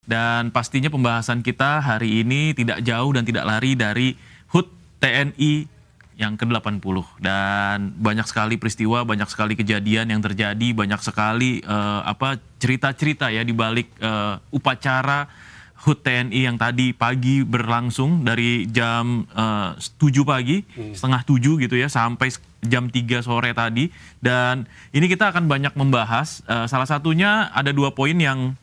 Dan pastinya pembahasan kita hari ini tidak jauh dan tidak lari dari HUT TNI yang ke-80. Dan banyak sekali peristiwa, banyak sekali kejadian yang terjadi, banyak sekali cerita-cerita ya di balik upacara HUT TNI yang tadi pagi berlangsung dari jam 7 pagi, setengah 7 gitu ya, sampai jam 3 sore tadi. Dan ini kita akan banyak membahas, salah satunya ada 2 poin yang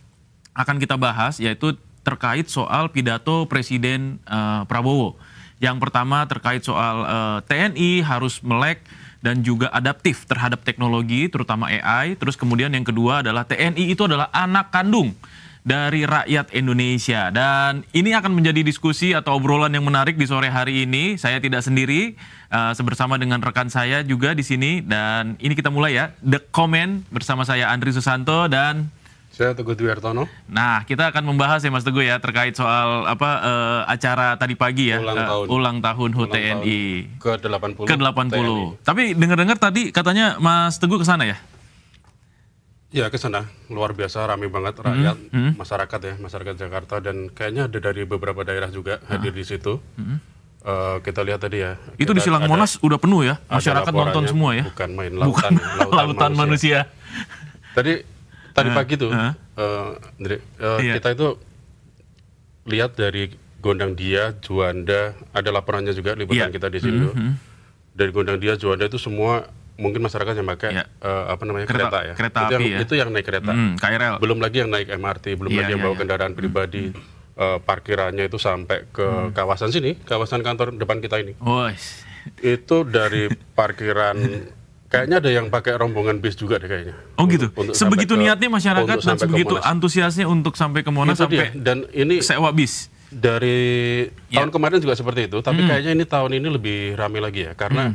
akan kita bahas, yaitu terkait soal pidato Presiden Prabowo. Yang pertama terkait soal TNI harus melek dan juga adaptif terhadap teknologi, terutama AI. Terus kemudian yang kedua adalah TNI itu adalah anak kandung dari rakyat Indonesia. Dan ini akan menjadi diskusi atau obrolan yang menarik di sore hari ini. Saya tidak sendiri, bersama dengan rekan saya juga di sini. Dan ini kita mulai ya, The Comment bersama saya Andri Susanto dan saya Teguh Dwi Hartono. Nah, kita akan membahas ya Mas Teguh ya terkait soal acara tadi pagi ya, ulang tahun HUT TNI ke-80. Tapi dengar-dengar tadi katanya Mas Teguh ke sana ya? Ya, ke sana. Luar biasa, ramai banget rakyat, masyarakat Jakarta, dan kayaknya ada dari beberapa daerah juga hadir di situ. Kita lihat tadi ya. Itu di Silang Monas udah penuh ya, masyarakat nonton semua ya? Bukan main lautan manusia. Tadi pagi tuh, kita itu lihat dari Gondang Dia, Juanda, ada laporannya juga liputan kita di situ. Dari Gondang Dia, Juanda itu semua mungkin masyarakat yang pakai kereta ya. Kereta api ya. Itu yang naik kereta. KRL. Belum lagi yang naik MRT, belum lagi yang bawa kendaraan pribadi. Parkirannya itu sampai ke kawasan sini, kawasan kantor depan kita ini. Itu dari parkiran. Kayaknya ada yang pakai rombongan bis juga deh kayaknya. Oh gitu. Sebegitu niatnya masyarakat dan sebegitu antusiasnya untuk sampai ke Monas, sampai dan ini sewa bis. Dari tahun kemarin juga seperti itu, tapi kayaknya ini tahun ini lebih ramai lagi ya, karena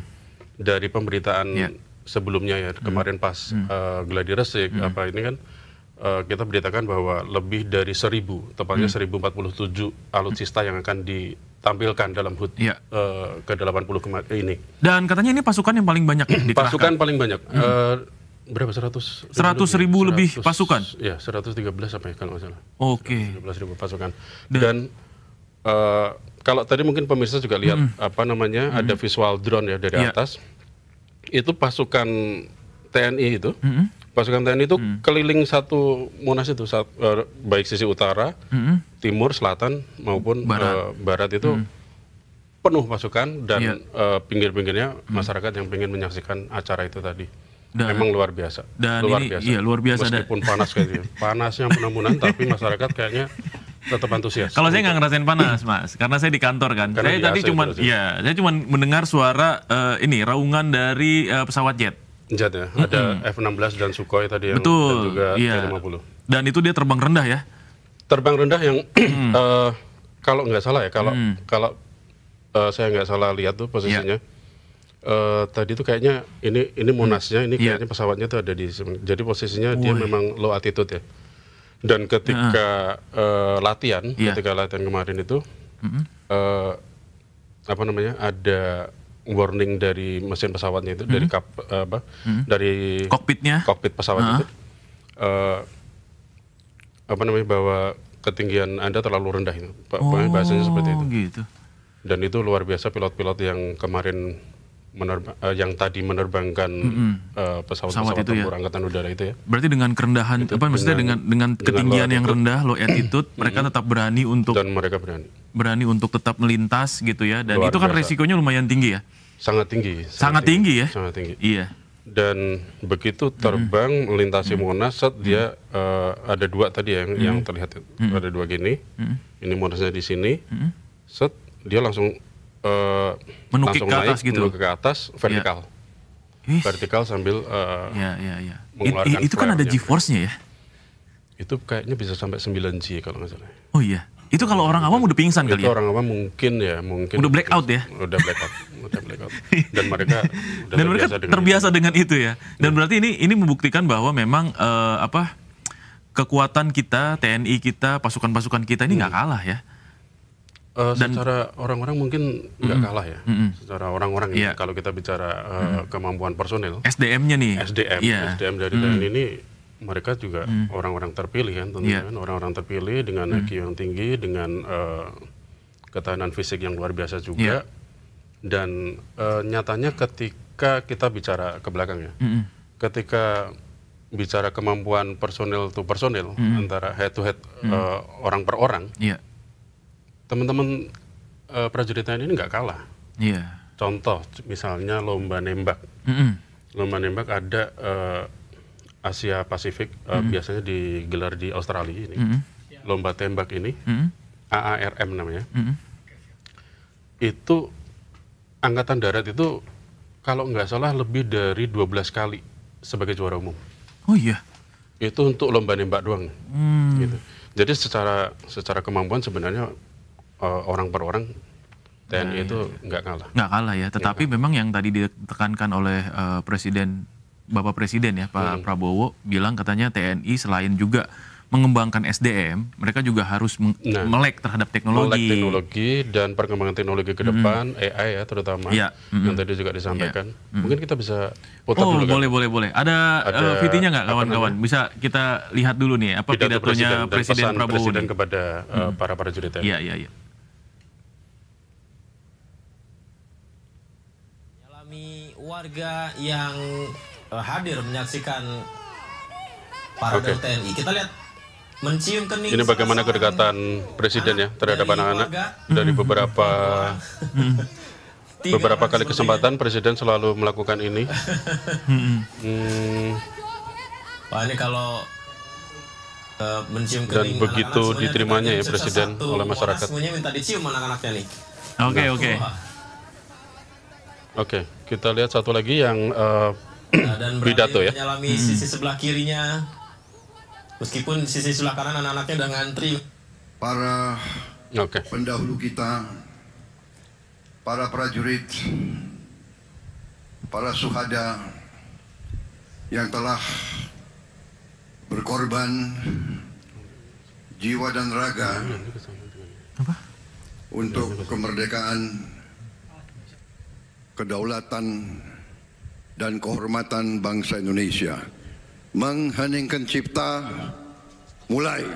dari pemberitaan sebelumnya ya, kemarin pas gladi resik ini kan kita beritakan bahwa lebih dari 1.000, tepatnya 1.047 alutsista yang akan ditampilkan dalam HUT ke-80 ini. Dan katanya ini pasukan yang paling banyak ya dikerahkan? Pasukan paling banyak. Berapa? 100 ribu lebih pasukan? Ya, 113 apa ya kalau nggak salah. Oke. 113.000 pasukan. Dan kalau tadi mungkin pemirsa juga lihat ada visual drone ya dari atas. Itu pasukan TNI itu. Pasukan TNI itu keliling satu Monas itu, baik sisi utara, timur, selatan maupun barat itu penuh pasukan, dan pinggir-pinggirnya masyarakat yang ingin menyaksikan acara itu tadi. Memang luar biasa. Dan luar biasa. Meskipun panas kayak gitu. Panasnya mudah-mudahan, tapi masyarakat kayaknya tetap antusias. Kalau saya nggak ngerasain panas, Mas, karena saya di kantor kan. Saya tadi cuma mendengar suara raungan dari pesawat jet. Jet ya, ada F-16 dan Sukhoi tadi yang betul, dan juga T-50. Dan itu dia terbang rendah ya? Terbang rendah yang kalau nggak salah ya, kalau saya nggak salah lihat tuh posisinya. Tadi tuh kayaknya ini Monasnya, ini kayaknya pesawatnya tuh ada di sini. Jadi posisinya dia memang low altitude ya. Dan ketika latihan kemarin itu ada warning dari mesin pesawatnya itu, dari kokpit pesawat itu, bahwa ketinggian Anda terlalu rendah itu, bahasanya seperti itu. Gitu. Dan itu luar biasa, pilot-pilot yang kemarin yang tadi menerbangkan pesawat tempur angkatan udara itu ya. Berarti dengan kerendahan, maksudnya dengan ketinggian yang rendah, low altitude, mereka tetap berani untuk, dan mereka berani untuk tetap melintas gitu ya. Dan luar itu kan biasa. Resikonya lumayan tinggi ya. Sangat tinggi. Sangat tinggi ya. Sangat tinggi. Iya. Dan begitu terbang melintasi Monas, dia ada 2 tadi yang terlihat, ada 2 gini. Ini Monasnya di sini. Dia langsung menukik ke atas gitu. Menukik ke atas vertikal. Vertikal sambil mengeluarkan itu kan ada G-force-nya ya. Itu kayaknya bisa sampai 9G kalau nggak salah. Oh iya. Itu kalau orang awam udah pingsan kali ya? Itu orang awam mungkin. Udah black out ya? Udah black out. Dan mereka terbiasa dengan itu ya. Dan berarti ini membuktikan bahwa memang kekuatan kita, TNI kita, pasukan-pasukan kita ini nggak kalah ya. Secara orang-orang mungkin nggak kalah ya. Secara orang-orang ini, kalau kita bicara kemampuan personel. SDM-nya nih. SDM dari TNI ini mereka juga orang-orang terpilih kan, tentunya kan, orang-orang terpilih dengan IQ yang tinggi, dengan ketahanan fisik yang luar biasa juga, dan nyatanya ketika kita bicara ke belakang ya, ketika bicara kemampuan personil to personil antara head to head orang per orang, teman-teman prajurit TNI ini nggak kalah. Contoh misalnya lomba nembak. Lomba nembak ada Asia Pasifik, biasanya digelar di Australia ini. Lomba tembak ini, AARM namanya. Itu Angkatan Darat itu kalau nggak salah lebih dari 12 kali sebagai juara umum. Oh iya? Itu untuk lomba nembak doang. Gitu. Jadi secara kemampuan sebenarnya orang per orang TNI itu nggak kalah. Nggak kalah ya, tetapi memang yang tadi ditekankan oleh Bapak Presiden ya, Pak Prabowo bilang katanya TNI selain juga mengembangkan SDM, mereka juga harus melek terhadap teknologi. Melek teknologi dan perkembangan teknologi ke depan, AI ya terutama, yang tadi juga disampaikan. Mungkin kita bisa putar dulu kan? Boleh. Ada VT-nya nggak kawan-kawan? Bisa kita lihat dulu nih, apa pidatonya Presiden Prabowo Presiden kepada para prajurit TNI. Iya. Warga yang hadir menyaksikan parade TNI. Kita lihat mencium kening. Ini bagaimana kedekatan Presiden ya terhadap anak-anak. Dari beberapa kali kesempatan Presiden selalu melakukan ini. Wah, ini kalau mencium dan kening begitu diterimanya ya Presiden oleh masyarakat. Semuanya minta dicium anak-anaknya nih. Oke, kita lihat satu lagi yang dan pidato ya. Menyalami sisi sebelah kirinya, meskipun sisi sebelah kanan anak-anaknya udah ngantri. Para pendahulu kita, para prajurit, para syuhada yang telah berkorban jiwa dan raga untuk kemerdekaan, kedaulatan dan kehormatan bangsa Indonesia. Mengheningkan cipta, mulai.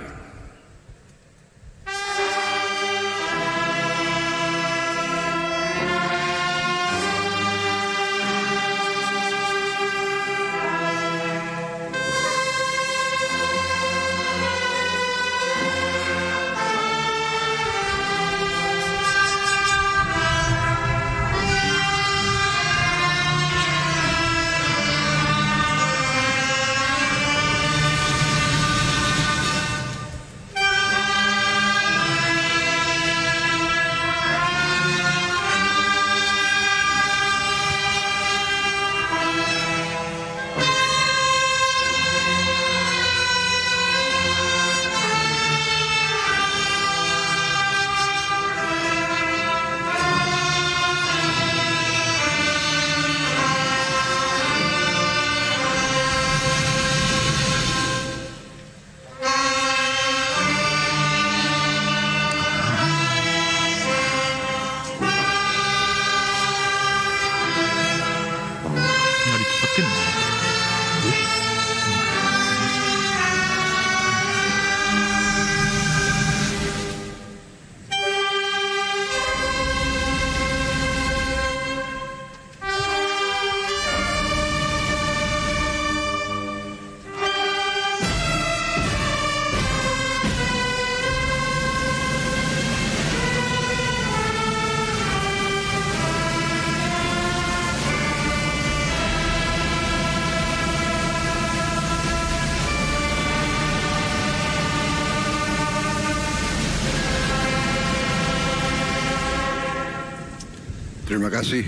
Terima kasih.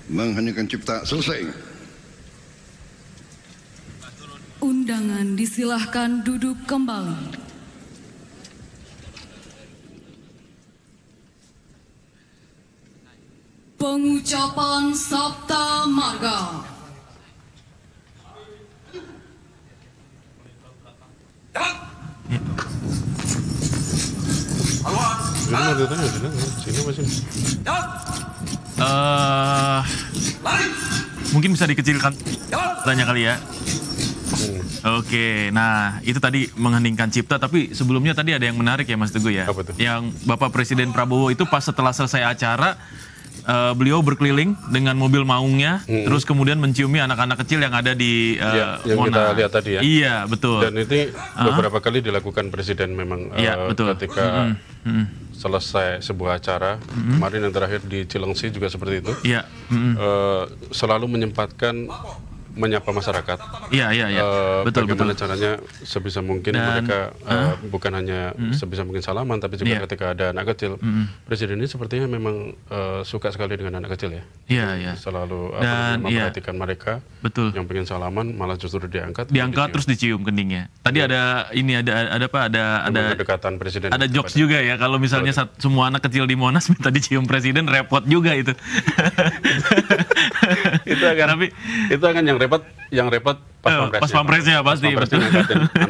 Mengheningkan cipta selesai. Undangan disilahkan duduk kembali. Pengucapan Sabta Marga. Mungkin bisa dikecilkan tanya kali ya. Oke, nah itu tadi mengheningkan cipta, tapi sebelumnya tadi ada yang menarik ya Mas Teguh ya. Apa tuh? Yang Bapak Presiden Prabowo itu pas setelah selesai acara, beliau berkeliling dengan mobil maungnya, terus kemudian menciumi anak-anak kecil yang ada di yang Monas. kita lihat tadi ya. Iya, betul. Dan ini beberapa kali dilakukan Presiden memang Iya, betul. ketika selesai sebuah acara. Kemarin yang terakhir di Cilengsi juga seperti itu. Iya. Selalu menyempatkan menyapa masyarakat. Iya. Betul, bagaimana betul. caranya sebisa mungkin Dan, mereka bukan hanya sebisa mungkin salaman, tapi juga Iya. ketika ada anak kecil. Presiden ini sepertinya memang suka sekali dengan anak kecil ya. Iya. Selalu Dan, memperhatikan mereka. Betul. Yang pengen salaman malah justru diangkat. Terus dicium keningnya. Tadi ada apa? Ada kedekatan presiden. ada jokes juga ya, kalau misalnya semua anak kecil di Monas minta dicium presiden, repot juga itu. itu akan yang repot pas pampresnya pasti betul.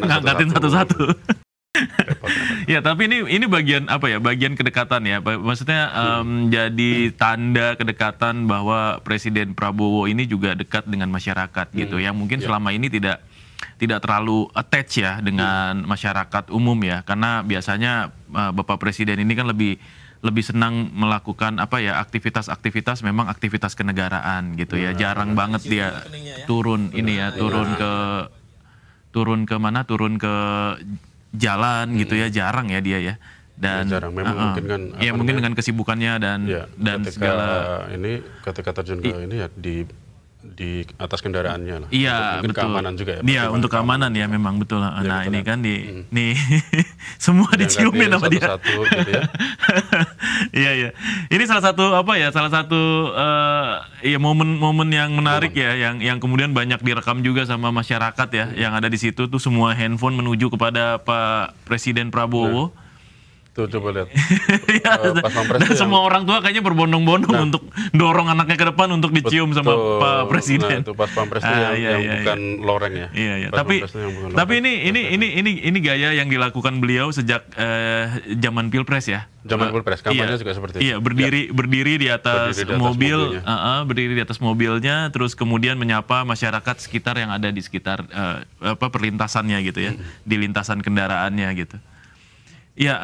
Ngangkatin satu-satu. Ya, tapi ini bagian apa ya? Bagian kedekatan ya. Maksudnya jadi tanda kedekatan bahwa Presiden Prabowo ini juga dekat dengan masyarakat gitu. Yang mungkin selama ini tidak terlalu attach ya dengan masyarakat umum ya. Karena biasanya Bapak Presiden ini kan lebih senang melakukan apa ya, aktivitas memang aktivitas kenegaraan gitu ya. Jarang banget dia turun ke mana, turun ke jalan gitu ya, jarang ya dia ya. Dan jarang memang mungkin kan mungkin dengan kesibukannya dan ketika segala ketika terjun ke ini ya di atas kendaraannya lah. Iya, mungkin betul. keamanan juga ya. Iya, untuk keamanan ya memang betul. Nah, ini kan nih semua diciumin sama dia. Satu-satu gitu ya. Iya. Ini salah satu ya momen yang menarik ya, yang kemudian banyak direkam juga sama masyarakat ya, yang ada di situ tuh semua handphone menuju kepada Pak Presiden Prabowo. Tuh coba lihat. Pas dan semua orang tua kayaknya berbondong-bondong untuk dorong anaknya ke depan untuk dicium sama Pak Presiden. Nah, itu pas pampres yang bukan loreng ya. Iya. Tapi ini gaya yang dilakukan beliau sejak zaman Pilpres ya. Zaman Pilpres, kampanye juga seperti itu. Iya, berdiri di atas mobil, berdiri di atas mobilnya, terus kemudian menyapa masyarakat sekitar yang ada di sekitar perlintasannya gitu ya, di lintasan kendaraannya gitu. Ya,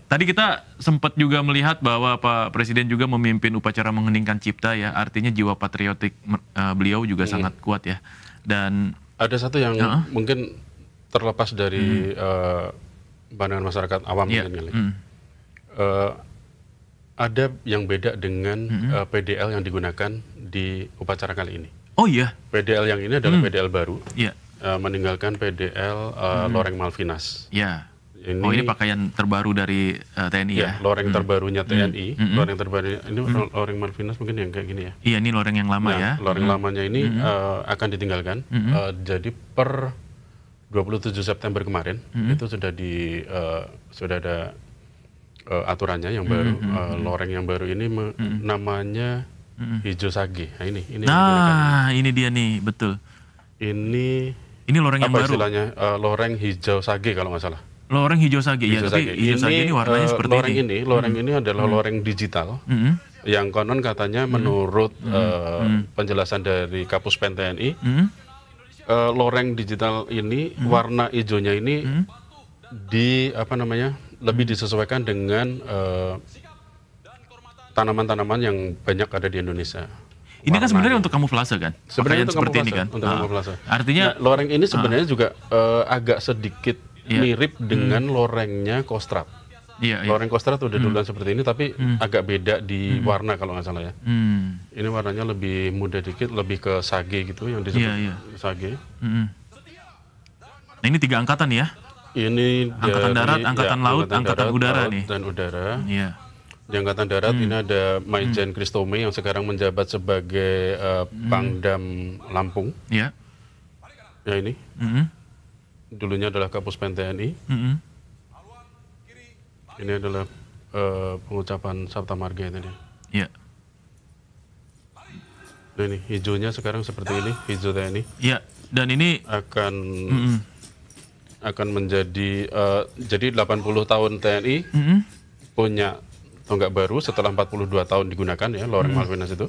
tadi kita sempat juga melihat bahwa Pak Presiden juga memimpin upacara mengheningkan cipta ya, artinya jiwa patriotik beliau juga sangat kuat ya. Dan ada satu yang mungkin terlepas dari pandangan masyarakat awam mungkin. Ada yang beda dengan PDL yang digunakan di upacara kali ini. Oh iya. PDL yang ini adalah PDL baru, meninggalkan PDL Loreng Malvinas. Iya. Ini pakaian terbaru dari TNI ya? Loreng terbarunya TNI. Loreng terbaru ini Loreng Malvinas mungkin yang kayak gini ya? Iya, ini loreng yang lama ya. Loreng lamanya ini akan ditinggalkan. Jadi per 27 September kemarin itu sudah ada aturannya yang baru. Loreng yang baru ini namanya Hijau Sage. Nah, ini dia nih, betul. Ini loreng yang baru. Istilahnya loreng Hijau Sage kalau nggak salah. Loreng hijau sage ya, tapi hijau sage ini warnanya seperti ini. Loreng ini adalah loreng digital yang konon katanya menurut penjelasan dari Kapus Pen TNI, loreng digital ini warna hijaunya ini lebih disesuaikan dengan tanaman-tanaman yang banyak ada di Indonesia. Ini kan sebenarnya untuk kamuflase kan? Sebenarnya untuk seperti kamuflase, ini kan? Untuk kamuflase. Artinya loreng ini sebenarnya juga agak sedikit mirip dengan lorengnya Kostrad. Loreng Kostrad udah duluan seperti ini, tapi agak beda di warna kalau nggak salah ya. Ini warnanya lebih muda dikit, lebih ke sage gitu yang disebut sage. Nah, ini 3 angkatan ya? Ini angkatan darat, angkatan laut, angkatan udara nih. Dan udara. Iya. Di angkatan darat ini ada Maijen Kristome yang sekarang menjabat sebagai Pangdam Lampung. Iya. Ya ini. Dulunya adalah Kapus Pen TNI. Ini adalah pengucapan Sabta Marga tadi. Iya. Nah, ini hijaunya sekarang seperti ini, hijau TNI. Iya. Dan ini akan menjadi jadi 80 tahun TNI punya tonggak baru setelah 42 tahun digunakan ya, Loreng Malvinas itu.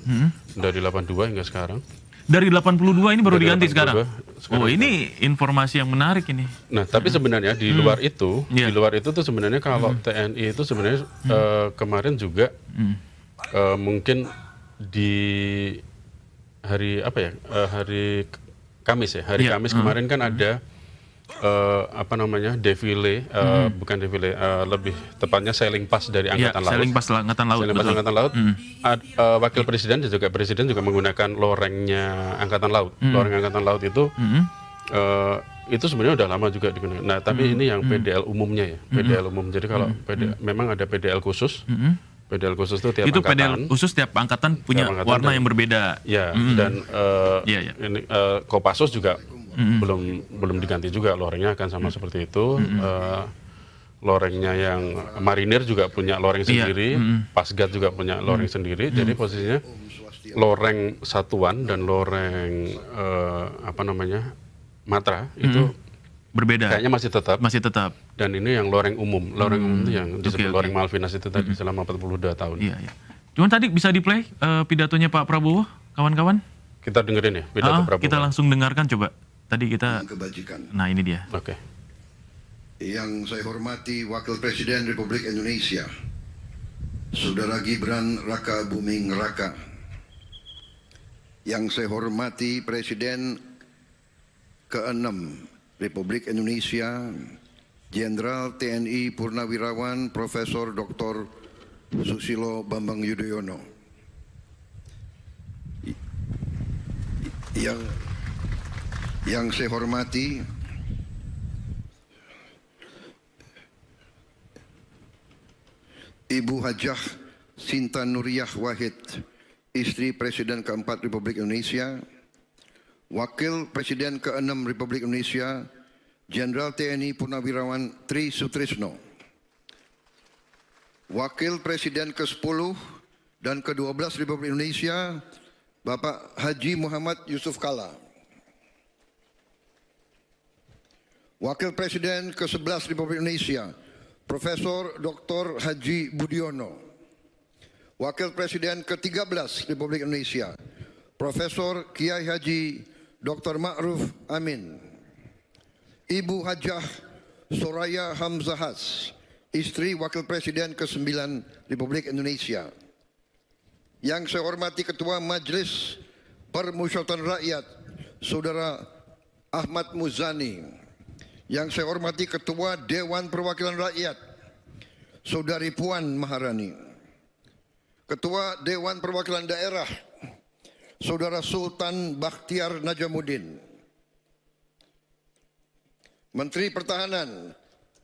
Dari 82 hingga sekarang. Dari 82 ini baru diganti sekarang? Oh, ini informasi yang menarik ini. Nah, tapi sebenarnya di luar itu, di luar itu tuh sebenarnya kalau TNI itu sebenarnya kemarin juga mungkin di hari apa ya, hari Kamis ya, hari Kamis kemarin kan ada apa namanya, defile, bukan defile, lebih tepatnya sailing pass dari Angkatan Laut. Sailing pass Angkatan Laut. Sailing pass Angkatan Laut. Wakil Presiden dan juga Presiden juga menggunakan lorengnya Angkatan Laut. Loreng Angkatan Laut itu sebenarnya udah lama juga digunakan. Nah, tapi ini yang PDL umumnya ya, PDL umum. Jadi kalau memang ada PDL khusus. PDL khusus itu tiap angkatan. PDL khusus tiap angkatan punya warna yang berbeda. Ya, dan ini Kopassus juga belum diganti juga, lorengnya akan sama seperti itu. Lorengnya yang marinir juga punya loreng sendiri, Pasgat juga punya loreng sendiri. Jadi posisinya loreng satuan dan loreng apa namanya, Matra itu berbeda. Kayaknya masih tetap. Dan ini yang loreng umum. Loreng umum itu yang disebut loreng Malvinas itu tadi selama 42 tahun. Iya. Cuman tadi bisa di-play pidatonya Pak Prabowo, kawan-kawan? Kita dengerin ya pidato Prabowo. Kita langsung dengarkan coba. Tadi kita kebajikan. Nah, ini dia. Oke. Yang saya hormati Wakil Presiden Republik Indonesia, Saudara Gibran Raka Buming Raka. Yang saya hormati Presiden ke-6 Republik Indonesia, Jenderal TNI Purnawirawan Profesor Dr. Susilo Bambang Yudhoyono. Yang saya hormati Ibu Hajah Sinta Nuriyah Wahid, istri Presiden ke-4 Republik Indonesia, Wakil Presiden ke-6 Republik Indonesia, Jenderal TNI Purnawirawan Tri Sutrisno, Wakil Presiden ke-10 dan ke-12 Republik Indonesia, Bapak Haji Muhammad Yusuf Kalla, Wakil Presiden ke-11 Republik Indonesia, Profesor Dr. Haji Budiono, Wakil Presiden ke-13 Republik Indonesia, Profesor Kiai Haji Dr. Ma'ruf Amin, Ibu Hajah Soraya Hamzahas, istri Wakil Presiden ke-9 Republik Indonesia. Yang saya hormati Ketua Majelis Permusyawaratan Rakyat, Saudara Ahmad Muzani. Yang saya hormati Ketua Dewan Perwakilan Rakyat, Saudari Puan Maharani. Ketua Dewan Perwakilan Daerah, Saudara Sultan Bakhtiar Najamuddin. Menteri Pertahanan,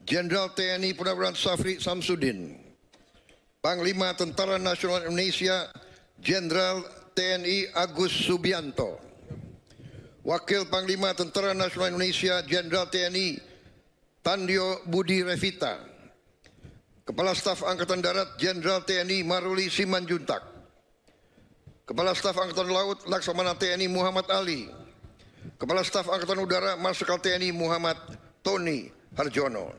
Jenderal TNI Purnawirawan Safri Samsudin. Panglima Tentara Nasional Indonesia, Jenderal TNI Agus Subianto. Wakil Panglima Tentara Nasional Indonesia, Jenderal TNI Tandio Budi Revita. Kepala Staf Angkatan Darat, Jenderal TNI Maruli Simanjuntak. Kepala Staf Angkatan Laut, Laksamana TNI Muhammad Ali. Kepala Staf Angkatan Udara, Marsikal TNI Muhammad Tony Harjono.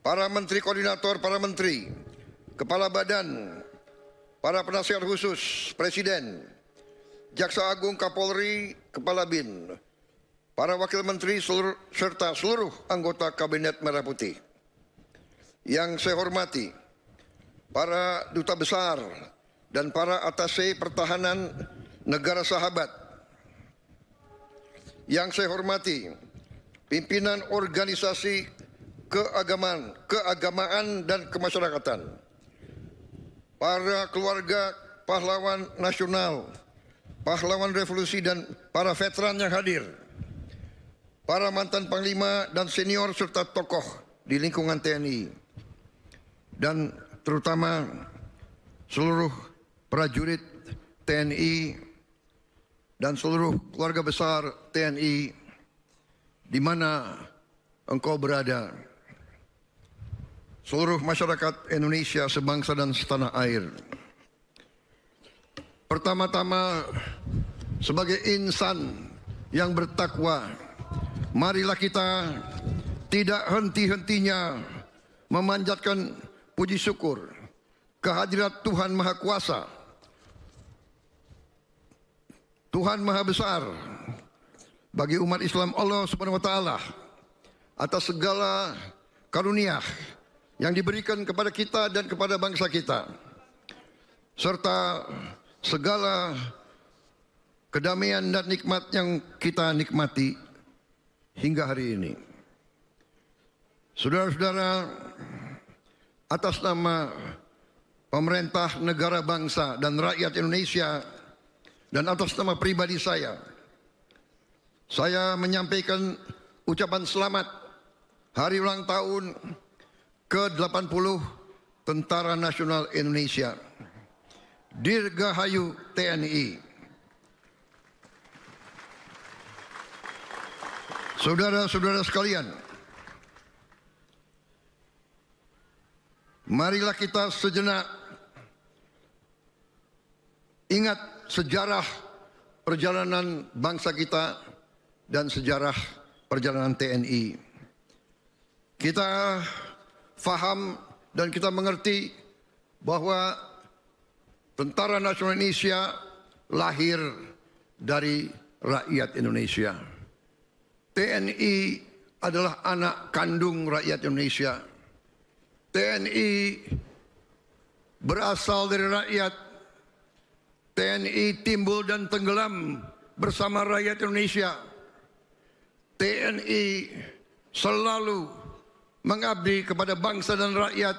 Para Menteri Koordinator, para Menteri, Kepala Badan, para Penasihat Khusus Presiden, Jaksa Agung Kapolri, Kepala BIN, para Wakil Menteri serta seluruh anggota Kabinet Merah Putih. Yang saya hormati para Duta Besar dan para Atase Pertahanan Negara Sahabat. Yang saya hormati pimpinan organisasi keagamaan dan kemasyarakatan, para keluarga pahlawan nasional, pahlawan revolusi dan para veteran yang hadir, para mantan panglima dan senior serta tokoh di lingkungan TNI, dan terutama seluruh prajurit TNI dan seluruh keluarga besar TNI di mana engkau berada, seluruh masyarakat Indonesia sebangsa dan setanah air. Pertama-tama, sebagai insan yang bertakwa, marilah kita tidak henti-hentinya memanjatkan puji syukur kehadirat Tuhan Maha Kuasa, Tuhan Maha Besar, bagi umat Islam Allah Subhanahu wa taala atas segala karunia yang diberikan kepada kita dan kepada bangsa kita, serta segala kedamaian dan nikmat yang kita nikmati hingga hari ini. Saudara-saudara, atas nama pemerintah negara bangsa dan rakyat Indonesia dan atas nama pribadi saya menyampaikan ucapan selamat hari ulang tahun ke-80 Tentara Nasional Indonesia. Dirgahayu TNI. Saudara-saudara sekalian, marilah kita sejenak ingat sejarah perjalanan bangsa kita dan sejarah perjalanan TNI. Kita faham dan kita mengerti bahwa Tentara Nasional Indonesia lahir dari rakyat Indonesia. TNI adalah anak kandung rakyat Indonesia. TNI berasal dari rakyat. TNI timbul dan tenggelam bersama rakyat Indonesia. TNI selalu mengabdi kepada bangsa dan rakyat,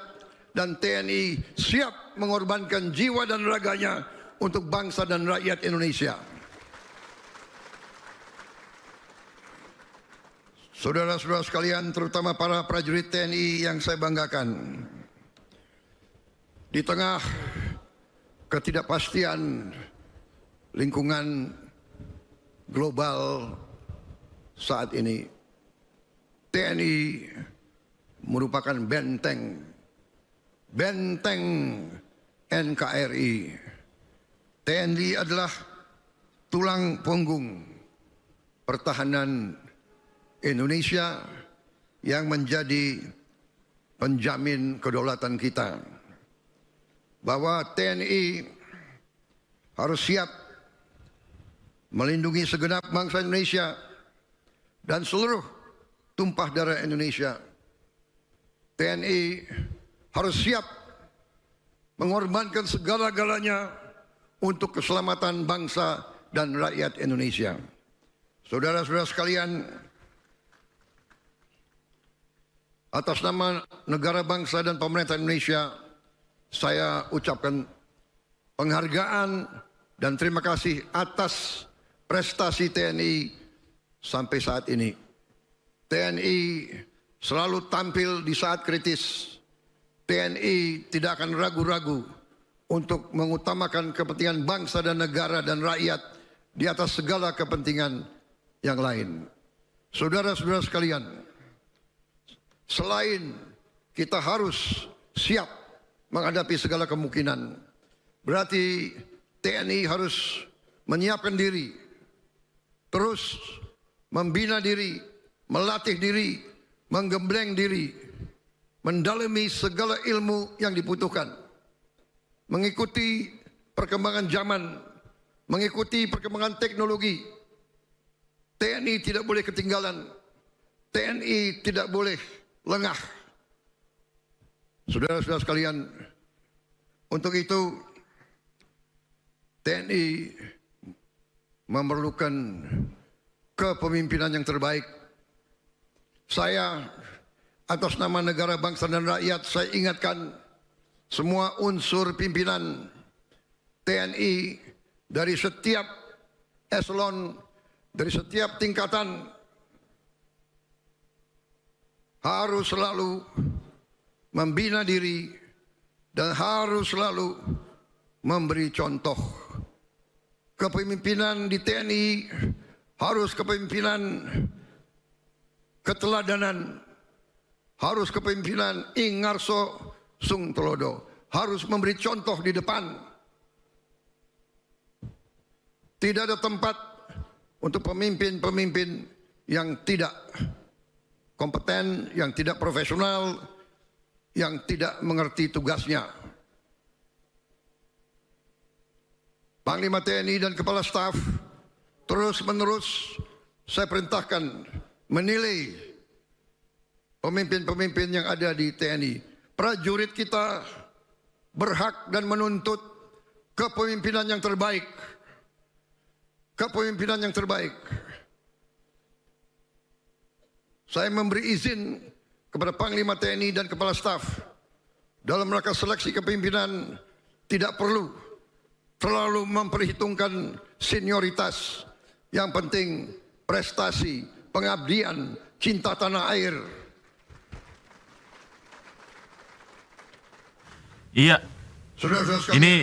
dan TNI siap mengorbankan jiwa dan raganya untuk bangsa dan rakyat Indonesia. Saudara-saudara sekalian, terutama para prajurit TNI yang saya banggakan, di tengah ketidakpastian lingkungan global saat ini, TNI merupakan benteng NKRI. TNI adalah tulang punggung pertahanan Indonesia yang menjadi penjamin kedaulatan kita. Bahwa TNI harus siap melindungi segenap bangsa Indonesia dan seluruh tumpah darah Indonesia. TNI harus siap mengorbankan segala-galanya untuk keselamatan bangsa dan rakyat Indonesia. Saudara-saudara sekalian, atas nama negara bangsa dan pemerintah Indonesia, saya ucapkan penghargaan dan terima kasih atas prestasi TNI sampai saat ini. TNI selalu tampil di saat kritis. TNI tidak akan ragu-ragu untuk mengutamakan kepentingan bangsa dan negara dan rakyat di atas segala kepentingan yang lain. Saudara-saudara sekalian, selain kita harus siap menghadapi segala kemungkinan, berarti TNI harus menyiapkan diri, terus membina diri, melatih diri, menggembleng diri, mendalami segala ilmu yang dibutuhkan, mengikuti perkembangan zaman, mengikuti perkembangan teknologi. TNI tidak boleh ketinggalan, TNI tidak boleh lengah. Saudara-saudara sekalian, untuk itu TNI memerlukan kepemimpinan yang terbaik. Saya atas nama negara, bangsa dan rakyat, saya ingatkan semua unsur pimpinan TNI dari setiap eselon, dari setiap tingkatan, harus selalu membina diri dan harus selalu memberi contoh. Kepemimpinan di TNI harus kepemimpinan keteladanan, harus kepemimpinan Ingarso Sung Telodo, harus memberi contoh di depan. Tidak ada tempat untuk pemimpin-pemimpin yang tidak kompeten, yang tidak profesional, yang tidak mengerti tugasnya. Panglima TNI dan Kepala Staf terus-menerus saya perintahkan menilai pemimpin-pemimpin yang ada di TNI. Prajurit kita berhak dan menuntut kepemimpinan yang terbaik. Kepemimpinan yang terbaik. Saya memberi izin kepada Panglima TNI dan Kepala Staf dalam rangka seleksi kepemimpinan tidak perlu terlalu memperhitungkan senioritas. Yang penting prestasi, pengabdian, cinta tanah air. Iya. Saudara-saudara sekalian, Ini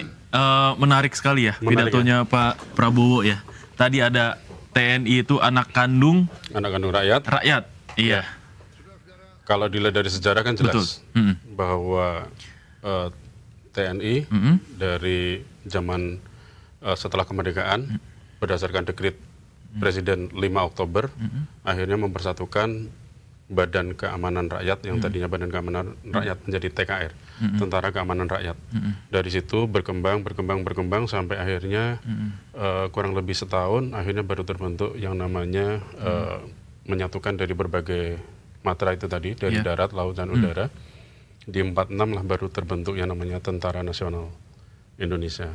menarik sekali ya pidatonya Pak Prabowo ya. Tadi ada TNI itu anak kandung rakyat. rakyat. Iya. Kalau dilihat dari sejarah kan jelas bahwa TNI dari zaman setelah kemerdekaan berdasarkan dekret Presiden 5 Oktober akhirnya mempersatukan Badan Keamanan Rakyat yang tadinya Badan Keamanan Rakyat menjadi TKR, Tentara Keamanan Rakyat. Dari situ berkembang sampai akhirnya kurang lebih setahun akhirnya baru terbentuk yang namanya menyatukan dari berbagai matra itu tadi, dari darat, laut, dan udara. Di 46 lah baru terbentuk yang namanya Tentara Nasional Indonesia.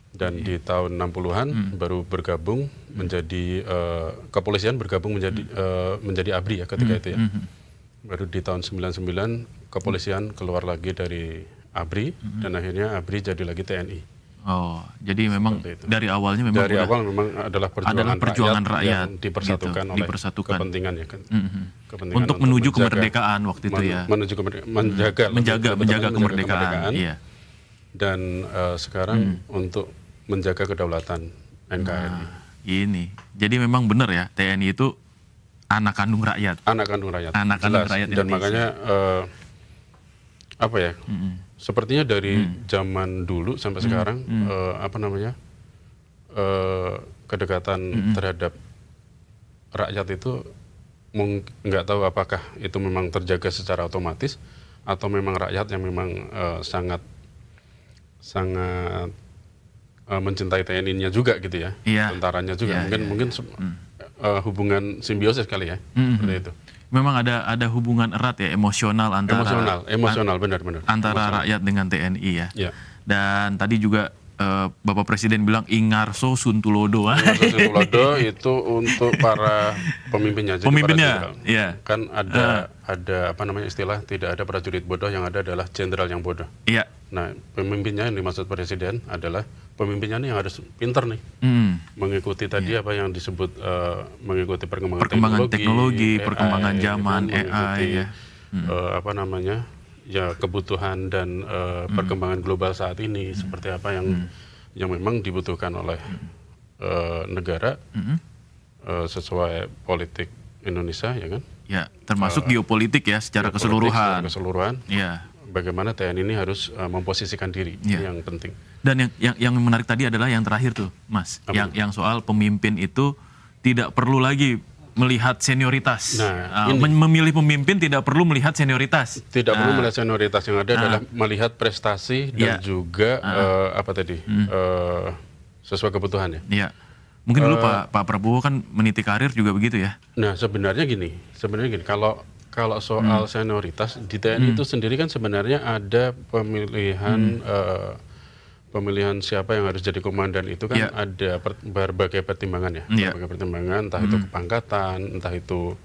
Dan di tahun 60-an baru bergabung menjadi kepolisian bergabung menjadi ABRI ya ketika itu ya. Baru di tahun 99 kepolisian keluar lagi dari ABRI dan akhirnya ABRI jadi lagi TNI. Oh, jadi memang dari awalnya memang dari awal memang adalah perjuangan rakyat yang dipersatukan gitu, oleh dipersatukan. kepentingan ya kan. Kepentingan untuk menuju kemerdekaan waktu itu ya. Menuju menjaga kemerdekaan. Iya. Dan sekarang untuk menjaga kedaulatan NKRI. Ini. Jadi memang benar ya, TNI itu anak kandung rakyat. Anak kandung rakyat. Anak kandung rakyat Dan Indonesia. makanya apa ya? Sepertinya dari zaman dulu sampai sekarang kedekatan terhadap rakyat itu nggak tahu apakah itu memang terjaga secara otomatis atau memang rakyat yang memang sangat mencintai TNI-nya juga gitu ya, tentaranya juga. Mungkin hubungan simbiosis kali ya, seperti itu. Memang ada hubungan erat ya, emosional antara emosional benar-benar antara rakyat dengan TNI ya. Ya. Dan tadi juga Bapak Presiden bilang Ingarso Suntulodo. Ingarso Suntulodo itu untuk para pemimpinnya. Jadi pemimpinnya, iya. Kan ada apa namanya istilah, tidak ada prajurit bodoh, yang ada adalah jenderal yang bodoh. Iya. Nah, pemimpinnya yang dimaksud Presiden adalah pemimpinnya nih yang harus pinter nih, mengikuti tadi apa yang disebut mengikuti perkembangan teknologi, perkembangan zaman, AI, apa namanya, ya kebutuhan dan perkembangan global saat ini seperti apa yang memang dibutuhkan oleh negara sesuai politik Indonesia, ya kan? Ya, termasuk geopolitik ya secara keseluruhan. Secara keseluruhan. Ya. Bagaimana TNI ini harus memposisikan diri, yang penting. Dan yang menarik tadi adalah yang terakhir tuh, Mas, yang soal pemimpin itu tidak perlu lagi melihat senioritas. Nah, memilih pemimpin tidak perlu melihat senioritas. Tidak perlu melihat senioritas, yang ada adalah melihat prestasi dan juga sesuai kebutuhan ya. Iya. Mungkin dulu Pak Prabowo kan meniti karir juga begitu ya. Nah, sebenarnya gini, kalau soal senioritas di TNI itu sendiri kan sebenarnya ada pemilihan siapa yang harus jadi komandan itu kan ada berbagai pertimbangan ya, berbagai pertimbangan, entah itu kepangkatan, entah itu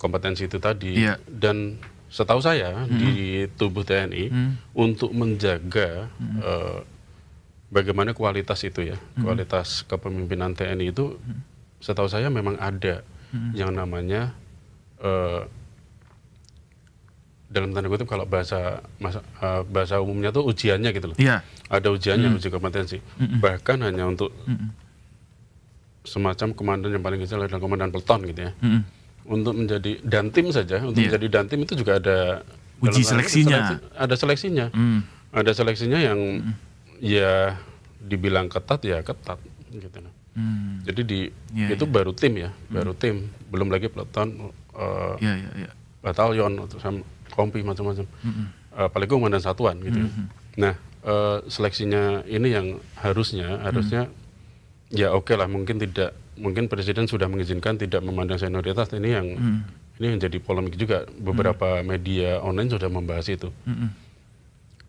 kompetensi itu tadi, dan setahu saya di tubuh TNI untuk menjaga bagaimana kualitas itu ya, kualitas kepemimpinan TNI itu setahu saya memang ada yang namanya dalam tanda kutip kalau bahasa umumnya tuh ujiannya gitu loh. Ada ujiannya, uji kompetensi. Bahkan hanya untuk semacam komandan yang paling kecil adalah komandan peleton gitu ya. Untuk menjadi dantim saja, untuk menjadi dantim itu juga ada uji seleksinya. Ada seleksinya. Ada seleksinya yang ya dibilang ketat ya ketat gitu. Jadi itu baru tim ya, baru tim, belum lagi peleton, batalion atau kompi macam-macam, apalagi komandan satuan gitu. Nah, seleksinya ini yang harusnya ya oke lah, mungkin tidak mungkin Presiden sudah mengizinkan tidak memandang senioritas, ini yang jadi polemik juga. Beberapa media online sudah membahas itu.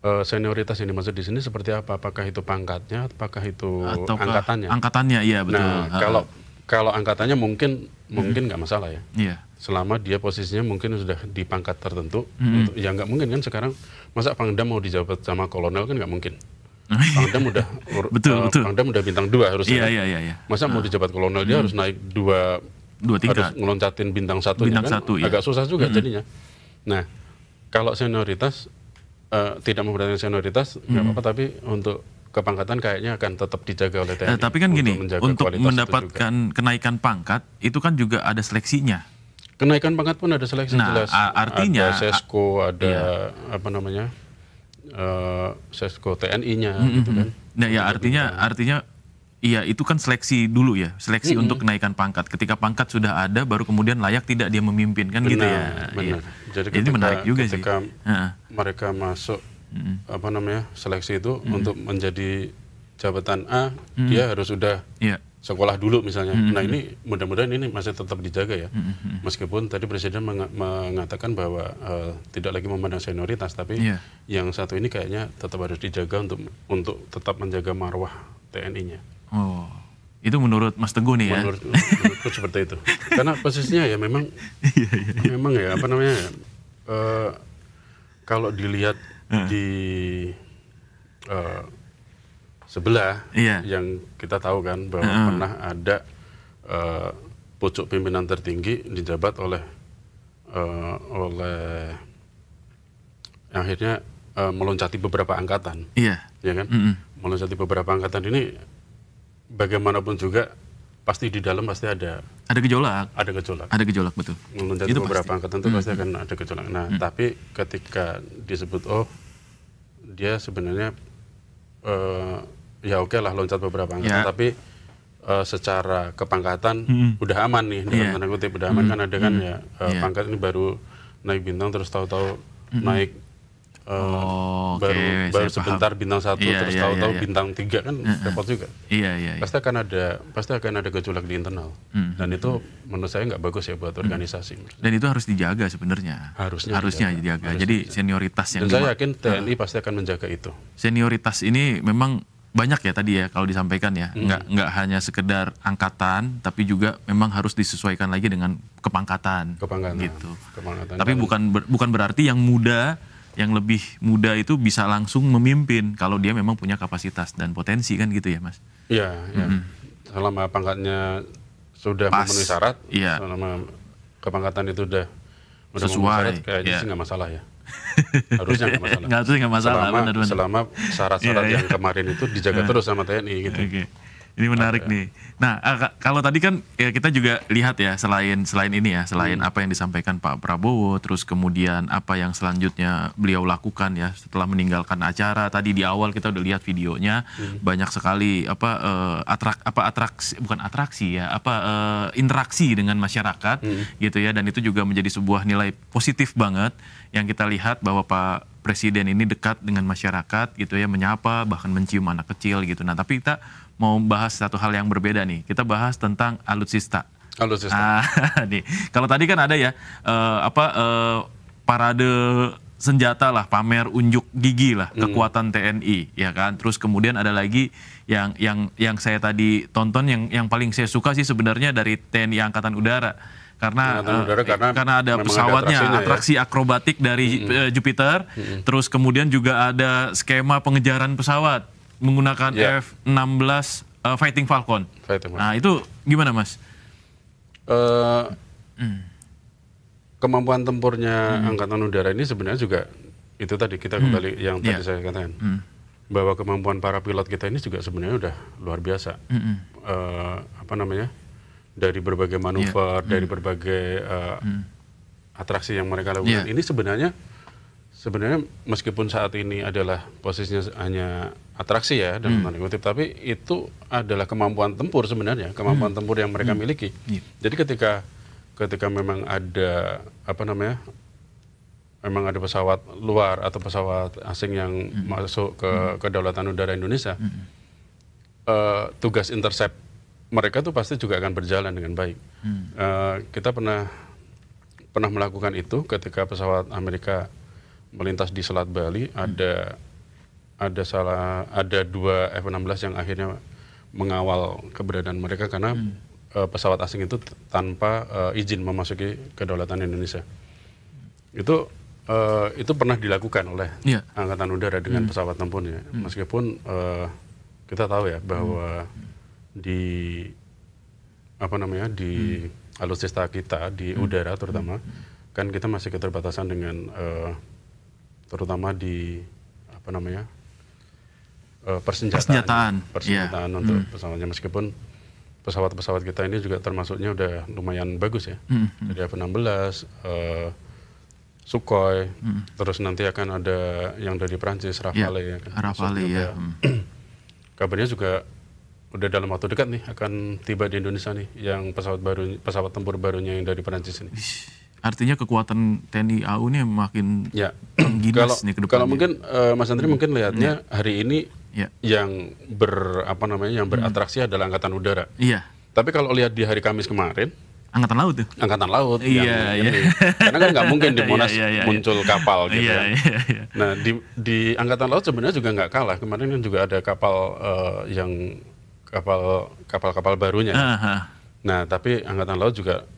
Senioritas yang dimaksud di sini seperti apa? Apakah itu pangkatnya, apakah itu angkatannya? Angkatannya, iya betul. Nah, kalau angkatannya mungkin nggak masalah ya. Iya. Selama dia posisinya mungkin sudah di pangkat tertentu, ya nggak mungkin kan sekarang masa Pangdam mau dijabat sama kolonel kan nggak mungkin. Pangdam udah Pangdam udah bintang 2 harusnya. Iya. Masa mau dijabat kolonel dia harus naik 2 tingkat. harus ngeloncatin bintang 1 Bintang kan 1, agak susah juga jadinya. Nah, kalau senioritas tidak memperhatikan senioritas nggak apa-apa, tapi untuk kepangkatan kayaknya akan tetap dijaga oleh TNI. Tapi kan gini, untuk kualitas mendapatkan kenaikan pangkat itu kan juga ada seleksinya. Kenaikan pangkat pun ada seleksi jelas. Artinya ada sesko, ada apa namanya? Sesko TNI-nya gitu kan. Nah, ya artinya iya itu kan seleksi dulu ya, seleksi untuk kenaikan pangkat. Ketika pangkat sudah ada, baru kemudian layak tidak dia memimpin kan gitu ya. Benar. Jadi menarik juga sih. Ketika mereka masuk apa namanya seleksi itu untuk menjadi jabatan A, dia harus sudah sekolah dulu misalnya. Nah ini mudah-mudahan ini masih tetap dijaga ya. Meskipun tadi Presiden mengatakan bahwa tidak lagi memandang senioritas, tapi yang satu ini kayaknya tetap harus dijaga untuk tetap menjaga marwah TNI-nya. Oh, itu menurut Mas Teguh nih ya? Menurutku seperti itu. Karena posisinya ya memang ya apa namanya kalau dilihat di sebelah yang kita tahu kan bahwa pernah ada pucuk pimpinan tertinggi dijabat oleh yang akhirnya meloncati beberapa angkatan, ya kan? Meloncati beberapa angkatan ini bagaimanapun juga pasti di dalam pasti ada gejolak. Ada gejolak betul. Meloncati beberapa angkatan itu pasti akan ada gejolak. Nah, tapi ketika disebut dia sebenarnya ya oke lah loncat beberapa angkatan, tapi secara kepangkatan udah aman nih dalam tanda kutip, udah aman kan ada kan ya pangkat ini baru naik bintang terus tahu-tahu naik baru sebentar bintang 1 terus tahu-tahu bintang 3 kan repot juga. Pasti akan ada gejolak di internal dan itu menurut saya nggak bagus ya buat organisasi. Dan itu harus dijaga sebenarnya. Harusnya dijaga. Jadi senioritas yang dan saya yakin TNI pasti akan menjaga itu. Senioritas ini memang banyak ya tadi ya kalau disampaikan ya, nggak hanya sekedar angkatan, tapi juga memang harus disesuaikan lagi dengan kepangkatan. Gitu. Tapi bukan berarti yang lebih muda itu bisa langsung memimpin kalau dia memang punya kapasitas dan potensi kan gitu ya Mas? Iya. Selama pangkatnya sudah memenuhi syarat, selama kepangkatan itu udah sesuai, kayaknya sih nggak masalah ya. Harusnya nggak masalah. Selama syarat-syarat yang kemarin itu dijaga terus sama TNI gitu. Ini menarik nih. Nah, kalau tadi kan ya kita juga lihat ya selain ini ya, selain apa yang disampaikan Pak Prabowo, terus kemudian apa yang selanjutnya beliau lakukan ya setelah meninggalkan acara. Tadi di awal kita udah lihat videonya, banyak sekali interaksi dengan masyarakat gitu ya, dan itu juga menjadi sebuah nilai positif banget yang kita lihat bahwa Pak Presiden ini dekat dengan masyarakat gitu ya, menyapa bahkan mencium anak kecil gitu. Nah, tapi kita mau bahas satu hal yang berbeda nih. Kita bahas tentang alutsista. Nih, kalau tadi kan ada ya parade senjata lah, pamer unjuk gigi lah kekuatan TNI ya kan. Terus kemudian ada lagi yang saya tadi tonton yang paling saya suka sih sebenarnya dari TNI Angkatan Udara. Karena ada pesawatnya, atraksi akrobatik dari Jupiter, terus kemudian juga ada skema pengejaran pesawat menggunakan F-16 Fighting Falcon. Nah itu gimana Mas? Kemampuan tempurnya Angkatan Udara ini sebenarnya juga itu tadi kita kembali yang tadi saya katakan bahwa kemampuan para pilot kita ini juga sebenarnya udah luar biasa. Dari berbagai manuver, dari berbagai atraksi yang mereka lakukan. Ini sebenarnya meskipun saat ini adalah posisinya hanya atraksi ya dalam tanda kutip, tapi itu adalah kemampuan tempur sebenarnya, kemampuan tempur yang mereka miliki. Jadi ketika memang ada memang ada pesawat luar atau pesawat asing yang masuk ke kedaulatan udara Indonesia, tugas intercept mereka tuh pasti juga akan berjalan dengan baik. Kita pernah melakukan itu ketika pesawat Amerika melintas di Selat Bali. Ada 2 F-16 yang akhirnya mengawal keberadaan mereka karena pesawat asing itu tanpa izin memasuki kedaulatan Indonesia. Itu pernah dilakukan oleh Angkatan Udara dengan pesawat tempurnya. Meskipun kita tahu ya bahwa di alutsista kita di udara terutama kan kita masih keterbatasan dengan terutama di persenjataan untuk pesawatnya, meskipun pesawat-pesawat kita ini juga termasuknya udah lumayan bagus ya. Jadi F-16, Sukhoi, terus nanti akan ada yang dari Prancis, Rafale ya kan. Rafale ya. Kabarnya juga udah dalam waktu dekat nih akan tiba di Indonesia nih yang pesawat tempur barunya yang dari Prancis ini. Artinya kekuatan TNI AU ini makin ginas nih ke depannya. Kalau mungkin Mas Andri mungkin lihatnya hari ini yang beratraksi adalah Angkatan Udara. Iya. Tapi kalau lihat di hari Kamis kemarin, Angkatan Laut tuh. Angkatan Laut. Iya. Karena kan nggak mungkin di Monas muncul kapal gitu ya. Nah di Angkatan Laut sebenarnya juga nggak kalah. Kemarin kan juga ada kapal kapal barunya. Nah tapi Angkatan Laut juga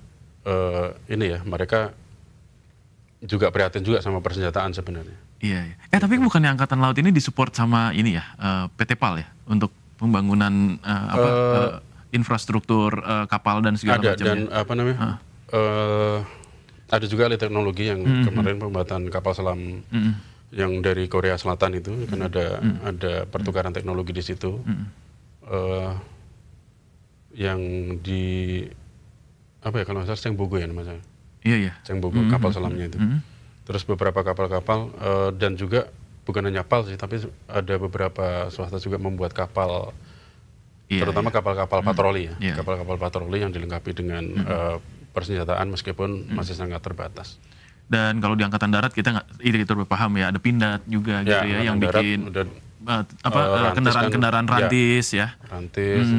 mereka juga prihatin juga sama persenjataan sebenarnya. Iya. Tapi bukannya Angkatan Laut ini disupport sama ini ya, PT PAL ya, untuk pembangunan infrastruktur kapal dan segala macamnya. Dan ada juga ahli teknologi yang kemarin pembuatan kapal selam yang dari Korea Selatan itu kan ada pertukaran teknologi di situ. Yang di kalau nggak salah Cengbogo ya namanya. Iya. Cengbogo kapal selamnya itu. Terus beberapa kapal-kapal dan juga bukan hanya PAL sih, tapi ada beberapa swasta juga membuat kapal, terutama kapal-kapal patroli ya. Kapal-kapal patroli yang dilengkapi dengan persenjataan meskipun masih sangat terbatas. Dan kalau di Angkatan Darat kita nggak paham ya, ada Pindad juga gitu ya yang darat, bikin kendaraan-kendaraan rantis ya. Rantis.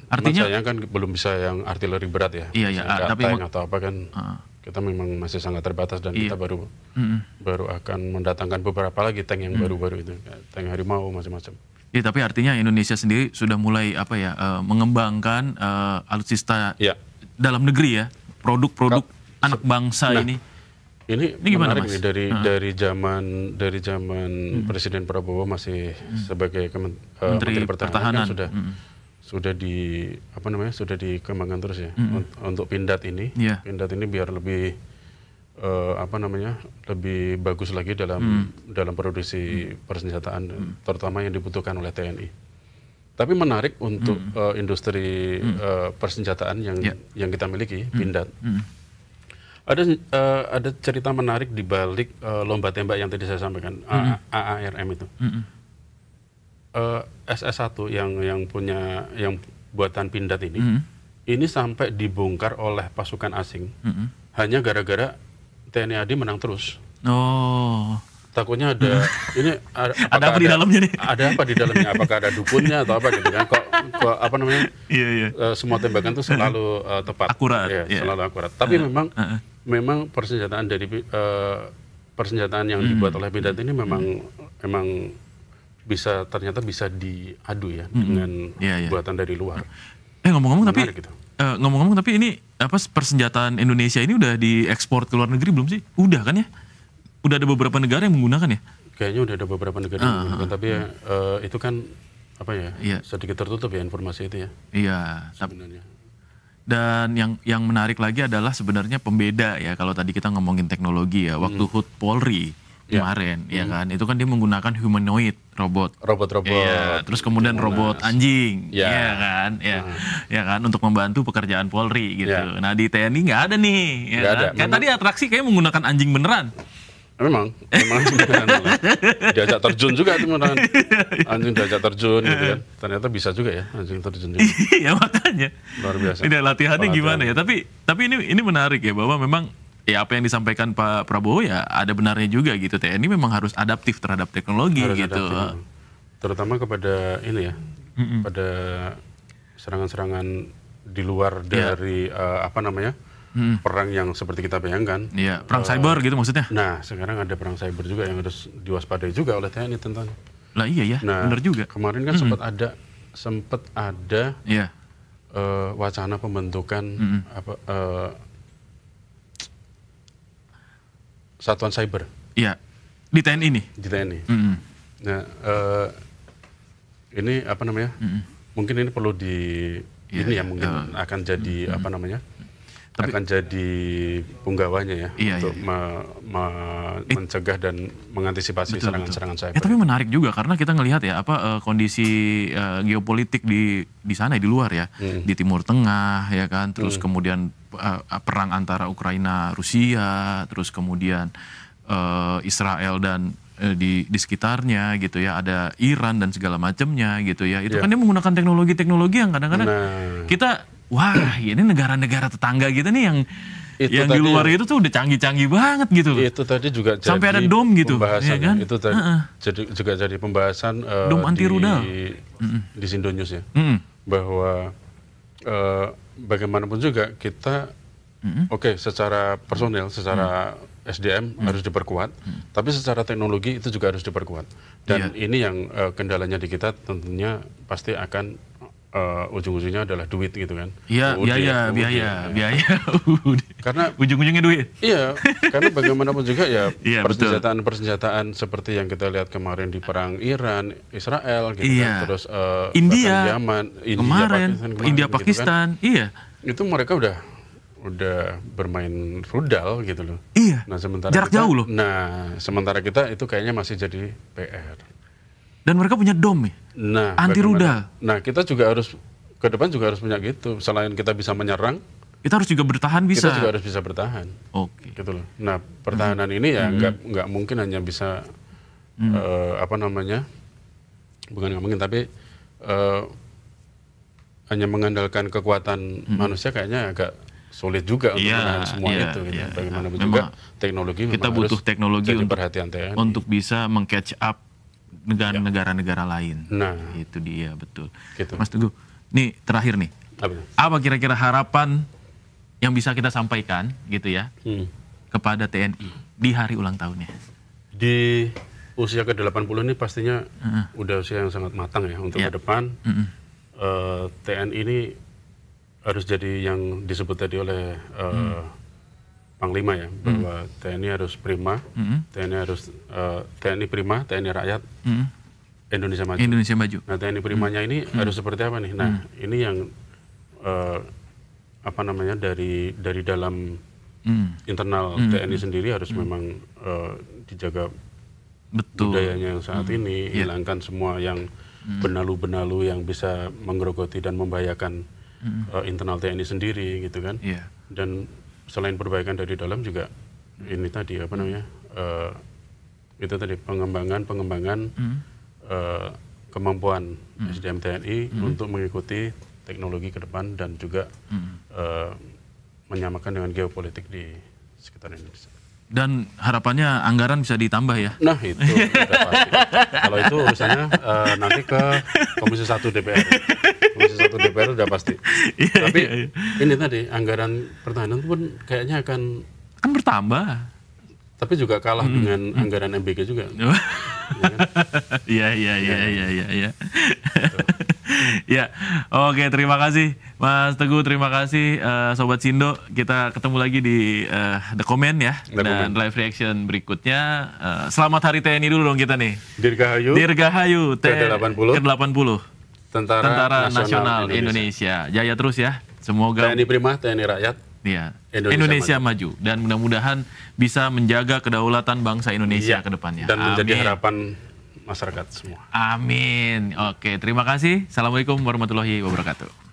Artinya sayang kan belum bisa yang artileri berat ya. Tapi tank atau apa kan kita memang masih sangat terbatas dan kita baru akan mendatangkan beberapa lagi tank yang baru-baru itu, tank Harimau macam-macam. Iya, tapi artinya Indonesia sendiri sudah mulai mengembangkan alutsista dalam negeri ya, produk-produk anak bangsa ini. Ini menarik nih dari zaman Presiden Prabowo masih sebagai Menteri Pertahanan kan sudah dikembangkan terus ya untuk Pindad ini. Pindad ini biar lebih lebih bagus lagi dalam produksi persenjataan terutama yang dibutuhkan oleh TNI. Tapi menarik untuk industri persenjataan yang kita miliki, Pindad. Ada cerita menarik di balik lomba tembak yang tadi saya sampaikan, AARM itu. SS1 yang buatan Pindad ini sampai dibongkar oleh pasukan asing hanya gara-gara TNI AD menang terus. Takutnya ada ada apa di dalamnya nih? Ada apa di dalamnya? Apakah ada dukunnya atau apa gitu kan? Kok semua tembakan itu selalu tepat, akurat, selalu akurat. Tapi memang persenjataan yang dibuat oleh Pindad ini memang ternyata bisa diadu ya dengan buatan dari luar. Ngomong-ngomong tapi ini persenjataan Indonesia ini udah diekspor ke luar negeri belum sih? Udah kan ya? Udah ada beberapa negara yang menggunakan ya? Kayaknya udah ada beberapa negara yang menggunakan, tapi itu kan sedikit tertutup ya informasi itu ya. Iya, sebenarnya. Dan yang menarik lagi adalah sebenarnya pembeda ya, kalau tadi kita ngomongin teknologi ya, waktu HUT Polri kemarin ya kan, itu kan dia menggunakan humanoid robot. Ya, terus kemudian robot anjing, ya kan untuk membantu pekerjaan Polri gitu. Nah di TNI nggak ada nih, kan tadi atraksi kayak menggunakan anjing beneran. Memang diajak terjun juga itu anjing diajak terjun gitu kan. Ternyata bisa juga ya anjing terjun juga. Iya makanya. Luar biasa. Ini latihannya gimana ya? Tapi ini menarik ya, bahwa memang ya apa yang disampaikan Pak Prabowo ya ada benarnya juga gitu. TNI memang harus adaptif terhadap teknologi gitu. Terutama kepada pada serangan-serangan di luar dari apa namanya perang yang seperti kita bayangkan. Iya, perang cyber gitu maksudnya. Nah, sekarang ada perang cyber juga yang harus diwaspadai juga oleh TNI tentunya. Lah iya ya, benar juga. Kemarin kan sempat ada Iya. wacana pembentukan satuan cyber. Iya. Di TNI nih. Di TNI. Nah, ini apa namanya? Mungkin ini perlu ini ya mungkin akan jadi apa namanya? Akan jadi punggawanya ya untuk mencegah dan mengantisipasi serangan-serangan cyber. Tapi menarik juga karena kita ngelihat ya kondisi geopolitik di sana di luar ya, di Timur Tengah ya kan, terus kemudian perang antara Ukraina Rusia, terus kemudian Israel dan di sekitarnya gitu ya, ada Iran dan segala macamnya gitu ya. Itu kan dia menggunakan teknologi-teknologi yang kadang-kadang kita wah, ini negara-negara tetangga gitu nih yang di luar itu tuh udah canggih-canggih banget gitu. Itu tadi juga sampai ada dom gitu, ya kan? Itu tadi juga jadi pembahasan dom anti rudal di Sindonews ya, bahwa bagaimanapun juga kita secara personel, secara SDM harus diperkuat, tapi secara teknologi itu juga harus diperkuat. Dan ini yang kendalanya di kita tentunya pasti akan ujung-ujungnya adalah duit gitu kan. Iya, biaya. Karena ujung-ujungnya duit. Iya, karena bagaimanapun juga ya persenjataan seperti yang kita lihat kemarin di perang Iran, Israel gitu kan, terus India, Yaman, India Pakistan, gitu kan. Itu mereka udah bermain rudal gitu loh. Iya. Nah, sementara jarak jauh loh. Nah, sementara kita itu kayaknya masih jadi PR. Dan mereka punya dom ya? Anti rudal. Nah, kita juga harus ke depan juga harus punya gitu. Selain kita bisa menyerang, kita harus juga bertahan bisa. Kita juga harus bisa bertahan. Oke. Gitu loh. Nah, pertahanan ini ya nggak mungkin hanya bisa apa namanya? Bukan nggak mungkin, tapi hanya mengandalkan kekuatan manusia kayaknya agak sulit juga untuk menahan semua itu. Gitu. Bagaimanapun juga teknologi kita butuh teknologi jadi perhatian TNI untuk bisa meng-catch up negara-negara lain. Nah, itu dia betul. Gitu. Mas Teguh, nih terakhir nih. Apa kira-kira harapan yang bisa kita sampaikan gitu ya kepada TNI di hari ulang tahunnya? Di usia ke-80 ini pastinya udah usia yang sangat matang ya untuk ke depan. TNI ini harus jadi yang disebut tadi oleh Panglima ya, bahwa TNI harus prima, TNI prima, TNI rakyat, Indonesia maju. Indonesia maju. Nah, TNI primanya ini harus seperti apa nih? Nah, ini yang apa namanya dari dalam internal TNI sendiri harus memang dijaga budayanya yang saat ini, hilangkan semua yang benalu-benalu yang bisa menggerogoti dan membahayakan internal TNI sendiri gitu kan. Dan selain perbaikan dari dalam juga ini tadi apa namanya itu tadi pengembangan kemampuan SDM TNI untuk mengikuti teknologi ke depan dan juga menyamakan dengan geopolitik di sekitar Indonesia. Dan harapannya anggaran bisa ditambah ya? Nah itu udah pasti. Kalau itu urusannya nanti ke Komisi 1 DPR. Komisi 1 DPR udah pasti. Tapi ini tadi anggaran pertahanan pun kayaknya akan bertambah. Tapi juga kalah dengan anggaran MBK juga. Iya. Ya, oke, terima kasih Mas Teguh, terima kasih Sobat Sindo. Kita ketemu lagi di The Comment ya, dan live reaction berikutnya. Selamat Hari TNI dulu dong kita nih. Dirgahayu ke-80 Tentara Nasional Indonesia. Jaya terus ya. Semoga TNI prima, TNI rakyat. Iya. Indonesia maju. Dan mudah-mudahan bisa menjaga kedaulatan bangsa Indonesia ke depannya. Dan menjadi harapan masyarakat semua. Amin. Oke, terima kasih. Assalamualaikum warahmatullahi wabarakatuh.